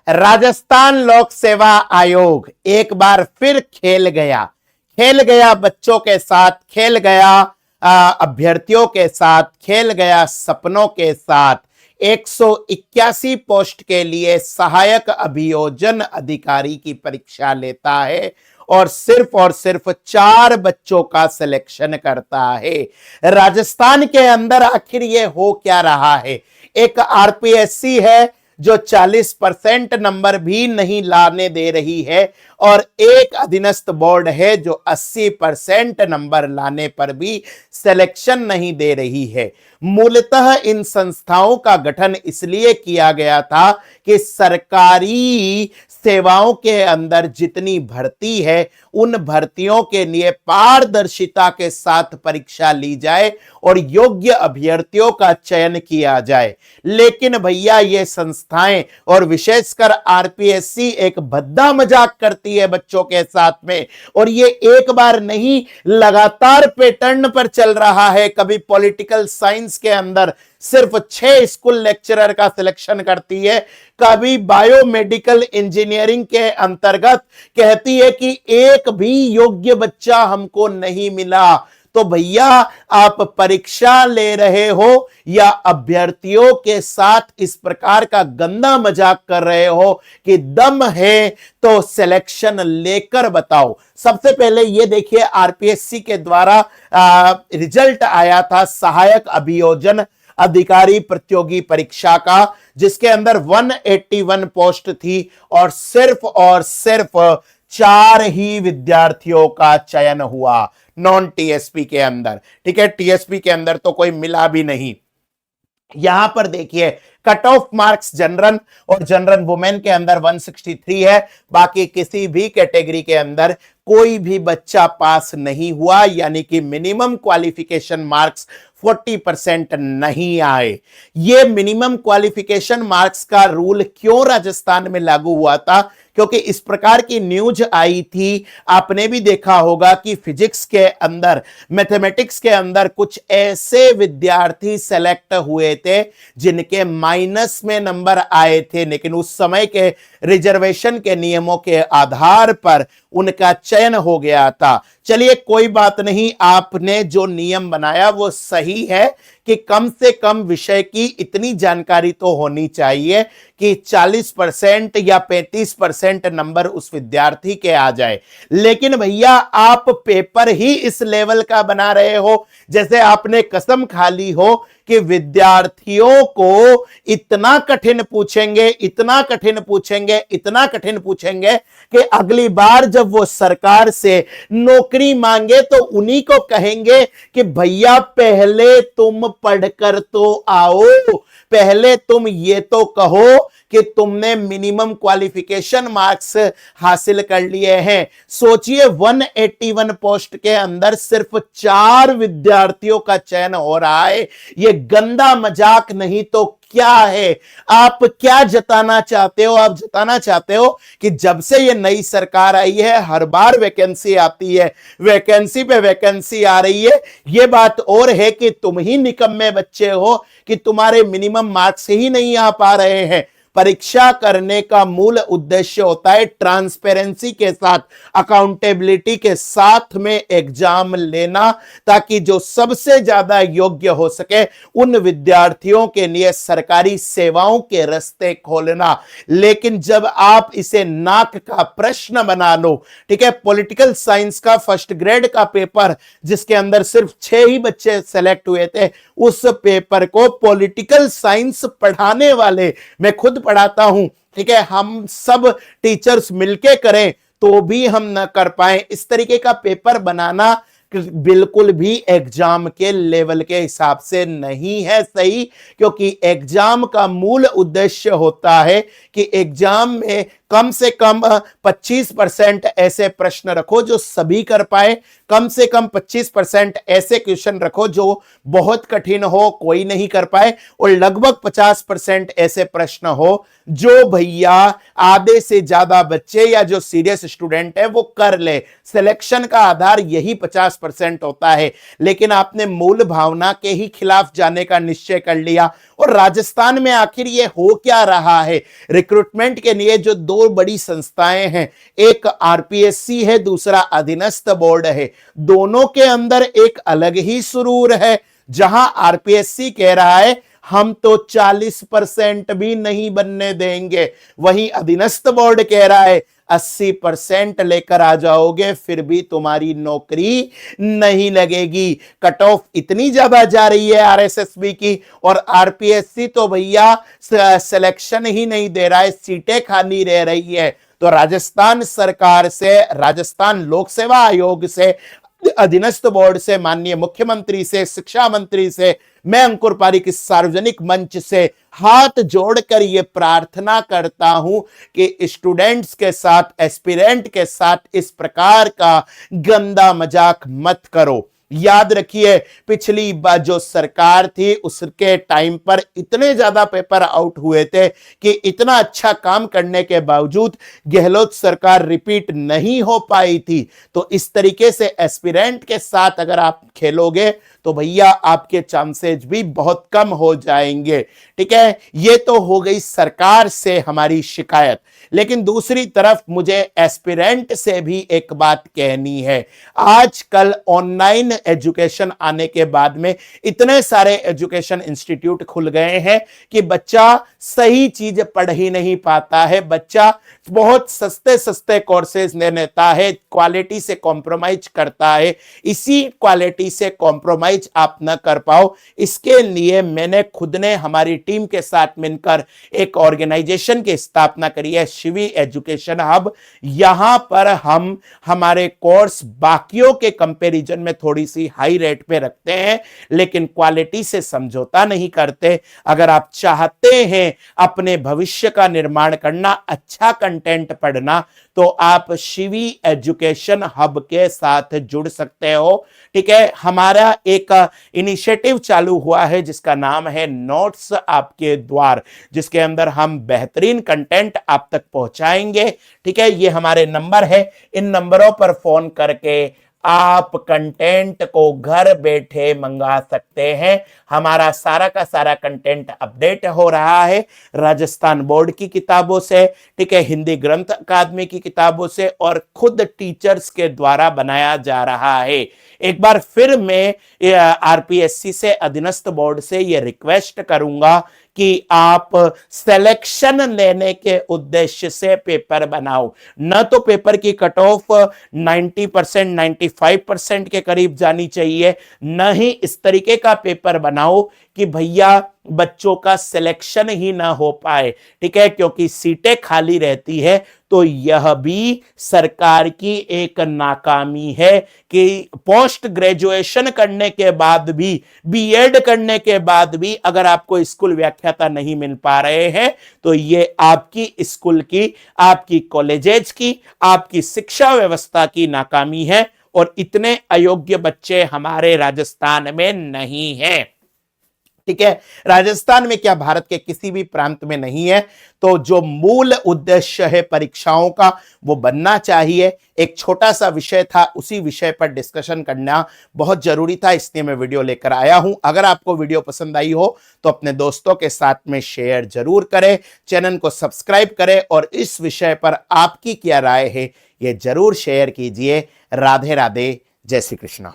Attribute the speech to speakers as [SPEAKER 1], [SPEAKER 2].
[SPEAKER 1] राजस्थान लोक सेवा आयोग एक बार फिर खेल गया बच्चों के साथ, खेल गया अभ्यर्थियों के साथ, खेल गया सपनों के साथ। 181 पोस्ट के लिए सहायक अभियोजन अधिकारी की परीक्षा लेता है और सिर्फ 4 बच्चों का सिलेक्शन करता है। राजस्थान के अंदर आखिर ये हो क्या रहा है? एक आरपीएससी है जो 40% नंबर भी नहीं लाने दे रही है और एक अधीनस्थ बोर्ड है जो 80% नंबर लाने पर भी सिलेक्शन नहीं दे रही है। मूलतः इन संस्थाओं का गठन इसलिए किया गया था कि सरकारी सेवाओं के अंदर जितनी भर्ती है उन भर्तियों के लिए पारदर्शिता के साथ परीक्षा ली जाए और योग्य अभ्यर्थियों का चयन किया जाए। लेकिन भैया ये संस्थाएं और विशेषकर आरपीएससी एक भद्दा मजाक करती है बच्चों के साथ में, और ये एक बार नहीं लगातार पैटर्न पर चल रहा है। कभी पॉलिटिकल साइंस के अंदर सिर्फ 6 स्कूल लेक्चरर का सिलेक्शन करती है, कभी बायोमेडिकल इंजीनियरिंग के अंतर्गत कहती है कि एक भी योग्य बच्चा हमको नहीं मिला। तो भैया आप परीक्षा ले रहे हो या अभ्यर्थियों के साथ इस प्रकार का गंदा मजाक कर रहे हो कि दम है तो सिलेक्शन लेकर बताओ। सबसे पहले ये देखिए आरपीएससी के द्वारा रिजल्ट आया था सहायक अभियोजन अधिकारी प्रतियोगी परीक्षा का, जिसके अंदर 181 पोस्ट थी और सिर्फ 4 ही विद्यार्थियों का चयन हुआ नॉन टीएसपी के अंदर। ठीक है, टीएसपी के अंदर तो कोई मिला भी नहीं। यहां पर देखिए कट ऑफ मार्क्स जनरल और जनरल वुमेन के अंदर 163 है, बाकी किसी भी कैटेगरी के अंदर कोई भी बच्चा पास नहीं हुआ, यानी कि मिनिमम क्वालिफिकेशन मार्क्स 40% नहीं आए। ये मिनिमम क्वालिफिकेशन मार्क्स का रूल क्यों राजस्थान में लागू हुआ था? क्योंकि इस प्रकार की न्यूज आई थी, आपने भी देखा होगा कि फिजिक्स के अंदर, मैथमेटिक्स के अंदर कुछ ऐसे विद्यार्थी सेलेक्ट हुए थे जिनके माइनस में नंबर आए थे, लेकिन उस समय के रिजर्वेशन के नियमों के आधार पर उनका चयन हो गया था। चलिए कोई बात नहीं, आपने जो नियम बनाया वो सही है कि कम से कम विषय की इतनी जानकारी तो होनी चाहिए कि 40% या 35% नंबर उस विद्यार्थी के आ जाए। लेकिन भैया आप पेपर ही इस लेवल का बना रहे हो जैसे आपने कसम खा ली हो कि विद्यार्थियों को इतना कठिन पूछेंगे, इतना कठिन पूछेंगे, इतना कठिन पूछेंगे कि अगली बार जब वो सरकार से नौकरी मांगे तो उन्हीं को कहेंगे कि भैया पहले तुम पढ़कर तो आओ, पहले तुम ये तो कहो कि तुमने मिनिमम क्वालिफिकेशन मार्क्स हासिल कर लिए हैं। सोचिए 181 पोस्ट के अंदर सिर्फ 4 विद्यार्थियों का चयन हो रहा है। ये गंदा मजाक नहीं तो क्या है? आप क्या जताना चाहते हो? आप जताना चाहते हो कि जब से ये नई सरकार आई है हर बार वैकेंसी आती है, वैकेंसी पे वैकेंसी आ रही है। ये बात और है कि तुम ही निकम्मे बच्चे हो कि तुम्हारे मिनिमम मार्क्स ही नहीं आ पा रहे हैं। परीक्षा करने का मूल उद्देश्य होता है ट्रांसपेरेंसी के साथ, अकाउंटेबिलिटी के साथ में एग्जाम लेना, ताकि जो सबसे ज्यादा योग्य हो सके उन विद्यार्थियों के लिए सरकारी सेवाओं के रास्ते खोलना। लेकिन जब आप इसे नाक का प्रश्न बना लो, ठीक है, पॉलिटिकल साइंस का फर्स्ट ग्रेड का पेपर जिसके अंदर सिर्फ 6 ही बच्चे सेलेक्ट हुए थे, उस पेपर को पॉलिटिकल साइंस पढ़ाने वाले, मैं खुद पढ़ाता हूं, ठीक है, हम सब टीचर्स मिलके करें तो भी हम न कर पाए। इस तरीके का पेपर बनाना बिल्कुल भी एग्जाम के लेवल के हिसाब से नहीं है सही, क्योंकि एग्जाम का मूल उद्देश्य होता है कि एग्जाम में कम से कम 25% ऐसे प्रश्न रखो जो सभी कर पाए, कम से कम 25% ऐसे क्वेश्चन रखो जो बहुत कठिन हो, कोई नहीं कर पाए, और लगभग 50% ऐसे प्रश्न हो जो भैया आधे से ज्यादा बच्चे या जो सीरियस स्टूडेंट है वो कर ले। सिलेक्शन का आधार यही 50% होता है। लेकिन आपने मूल भावना के ही खिलाफ जाने का निश्चय कर लिया और राजस्थान में आखिर ये हो क्या रहा है? रिक्रूटमेंट के लिए जो दो बड़ी संस्थाएं हैं, एक आरपीएससी है, दूसरा अधीनस्थ बोर्ड है, दोनों के अंदर एक अलग ही सुरूर है। जहां आरपीएससी कह रहा है हम तो 40% भी नहीं बनने देंगे, वहीं अधीनस्थ बोर्ड कह रहा है 80% लेकर आ जाओगे फिर भी तुम्हारी नौकरी नहीं लगेगी। कट ऑफ इतनी ज्यादा जा रही है आरएसएसबी की, और आरपीएससी तो भैया सिलेक्शन ही नहीं दे रहा है, सीटें खाली रह रही है। तो राजस्थान सरकार से, राजस्थान लोक सेवा आयोग से, अधीनस्थ बोर्ड से, माननीय मुख्यमंत्री से, शिक्षा मंत्री से मैं अंकुर पारीक इस सार्वजनिक मंच से हाथ जोड़कर यह प्रार्थना करता हूं कि स्टूडेंट्स के साथ, एस्पिरेंट के साथ इस प्रकार का गंदा मजाक मत करो। याद रखिए, पिछली बार जो सरकार थी उसके टाइम पर इतने ज्यादा पेपर आउट हुए थे कि इतना अच्छा काम करने के बावजूद गहलोत सरकार रिपीट नहीं हो पाई थी। तो इस तरीके से एस्पिरेंट के साथ अगर आप खेलोगे तो भैया आपके चांसेज भी बहुत कम हो जाएंगे। ठीक है, ये तो हो गई सरकार से हमारी शिकायत, लेकिन दूसरी तरफ मुझे एस्पिरेंट से भी एक बात कहनी है। आजकल ऑनलाइन एजुकेशन आने के बाद में इतने सारे एजुकेशन इंस्टीट्यूट खुल गए हैं कि बच्चा सही चीज पढ़ ही नहीं पाता है, बच्चा बहुत सस्ते सस्ते कोर्सेज ले लेता है, क्वालिटी से कॉम्प्रोमाइज करता है। इसी क्वालिटी से कॉम्प्रोमाइज आप न कर पाओ, इसके लिए मैंने खुद ने हमारी टीम के साथ मिलकर एक ऑर्गेनाइजेशन की स्थापना करी है, शिवी एजुकेशन हब। यहां पर हम हमारे कोर्स बाकियों के कंपैरिजन में थोड़ी सी हाई रेट पे रखते हैं, लेकिन क्वालिटी से समझौता नहीं करते। अगर आप चाहते हैं अपने भविष्य का निर्माण करना, अच्छा कंटेंट पढ़ना, तो आप शिवी एजुकेशन हब के साथ जुड़ सकते हो। ठीक है, हमारा एक इनिशिएटिव चालू हुआ है जिसका नाम है नोट्स आपके द्वार, जिसके अंदर हम बेहतरीन कंटेंट आप तक पहुंचाएंगे। ठीक है, ये हमारे नंबर है, इन नंबरों पर फोन करके आप कंटेंट को घर बैठे मंगा सकते हैं। हमारा सारा का सारा कंटेंट अपडेट हो रहा है राजस्थान बोर्ड की किताबों से, ठीक है, हिंदी ग्रंथ अकादमी की किताबों से, और खुद टीचर्स के द्वारा बनाया जा रहा है। एक बार फिर मैं आरपीएससी से, अधीनस्थ बोर्ड से ये रिक्वेस्ट करूंगा कि आप सिलेक्शन लेने के उद्देश्य से पेपर बनाओ, न तो पेपर की कट ऑफ 90%, 95% के करीब जानी चाहिए, न ही इस तरीके का पेपर बनाओ कि भैया बच्चों का सिलेक्शन ही ना हो पाए। ठीक है, क्योंकि सीटें खाली रहती है, तो यह भी सरकार की एक नाकामी है कि पोस्ट ग्रेजुएशन करने के बाद भी, बीएड करने के बाद भी अगर आपको स्कूल व्याख्याता नहीं मिल पा रहे हैं, तो ये आपकी स्कूल की, आपकी कॉलेजेस की, आपकी शिक्षा व्यवस्था की नाकामी है। और इतने अयोग्य बच्चे हमारे राजस्थान में नहीं हैं। ठीक है, राजस्थान में क्या भारत के किसी भी प्रांत में नहीं है। तो जो मूल उद्देश्य है परीक्षाओं का वो बनना चाहिए। एक छोटा सा विषय था, उसी विषय पर डिस्कशन करना बहुत जरूरी था, इसलिए मैं वीडियो लेकर आया हूं। अगर आपको वीडियो पसंद आई हो तो अपने दोस्तों के साथ में शेयर जरूर करें, चैनल को सब्सक्राइब करें, और इस विषय पर आपकी क्या राय है ये जरूर शेयर कीजिए। राधे राधे, जय श्री कृष्णा।